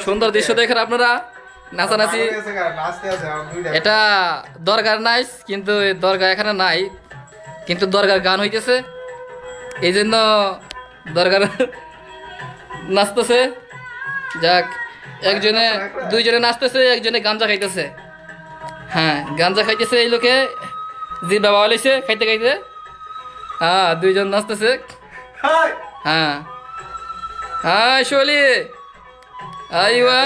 সুন্দর দৃশ্য দেখেন আপনারা, নাচানাচি। এটা দরগার নাইস, কিন্তু দরগা এখানে নাই, কিন্তু দরগার গান হইতেছে, এই জন্য দরগার নাচতেছে। যাক, একজনে দুইজনে নাচতেছে, একজনে গাঞ্জা খাইতেছে। হ্যাঁ, গাঞ্জা খাইতেছে এই লোকে, জি বাবা বলেছে খাইতে খাইতে। হ্যাঁ, দুইজন নাচতেছে। হ্যাঁ হ্যাঁ শোলি আইওয়া,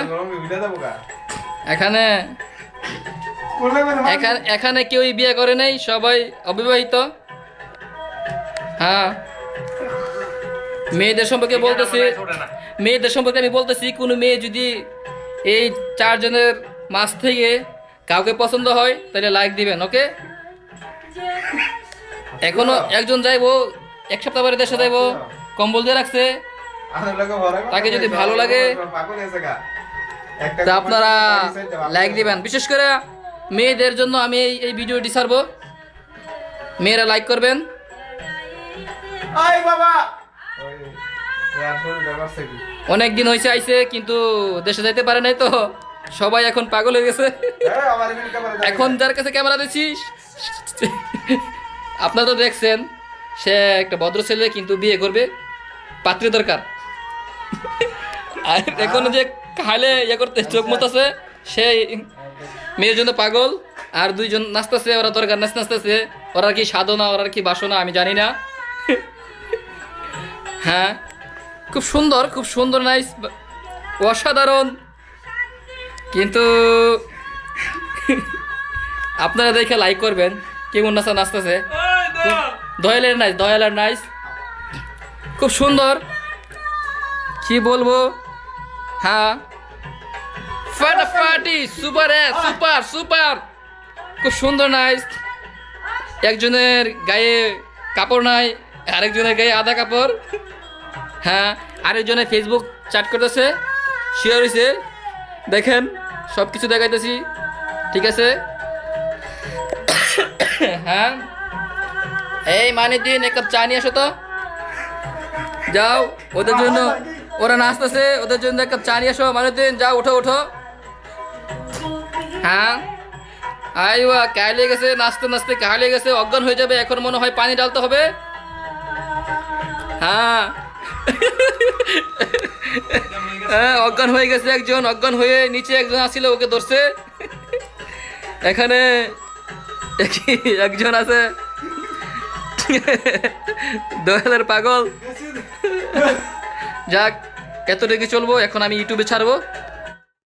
এখানে এখানে কেউই বিয়ে করে নাই, সবাই অবিবাহিত। হ্যাঁ, মেয়েদের সম্পর্কে আমি বলতেছি, কোনো মেয়ে যদি এই 4 জনের মাঝ থেকে কাউকে পছন্দ হয় তাহলে লাইক দিবেন, ওকে? এখনো একজন যাইবো, 1 সপ্তাহ পরে দেশে যাইবো, কম্বল দিয়ে রাখছে, তাকে যদি ভালো লাগে তা আপনারা লাইক দিবেন। বিশেষ করে মেয়েদের জন্য আমি এই ভিডিওটি ছাড়বো, মেয়েরা লাইক করবেন। অনেক দিন হয়েছে আইছে, কিন্তু দেশে যাইতে পারে নাই, তো সবাই এখন পাগল হয়ে গেছে। এখন যার কাছে ক্যামেরা দিচ্ছি, আপনারা তো দেখছেন, সে একটা ভদ্র ছেলে, কিন্তু বিয়ে করবে, পাত্রী দরকার। আর এখন যে খাইলে ইয়ে করতে চোখ মতাছে, সে মেয়ের জন্য পাগল। আর 2 জন নাচতেছে, ওরা দরকার নাচতেছে, ওরা কি সাধনা, ওরা কি বাসনা আমি জানি না। হ্যাঁ, খুব সুন্দর নাইস, অসাধারণ। কিন্তু আপনারা দেখে লাইক করবেন, কেমন নাচতেছে। দয়ালের নাইস, খুব সুন্দর, কি বলবো। হ্যাঁ, ফাটাফাটি, সুপার, খুব সুন্দর নাইস। একজনের গায়ে কাপড় নাই, আরেকজনের গায়ে আধা কাপড়। হ্যাঁ, আরেকজনে ফেসবুক চ্যাট করতেছে, শেয়ার হয়েছে, দেখেন সব কিছু দেখাইতেছি, ঠিক আছে? হ্যাঁ, এই মানিদ্দিন, 1 কাপ চা নিয়ে আসো তো, যাও, ওদের জন্য, ওরা নাচতেছে, ওদের জন্য 1 কাপ চা নিয়ে আসো। মানিদ্দিন, যাও, ওঠো। হ্যাঁ, আইওয়া, কাইলে গেছে, নাচতে কাইলে গেছে, অজ্ঞান হয়ে যাবে, এখন মনে হয় পানি ঢালতে হবে। হ্যাঁ, অজ্ঞান হয়ে গেছে একজন, অজ্ঞান হয়ে নিচে একজন আসছিল, ওকে ধরছে। এখানে একজন আছে, দয়ালের পাগল। যাক, এতটুকু চলবো, এখন আমি ইউটিউবে ছাড়বো।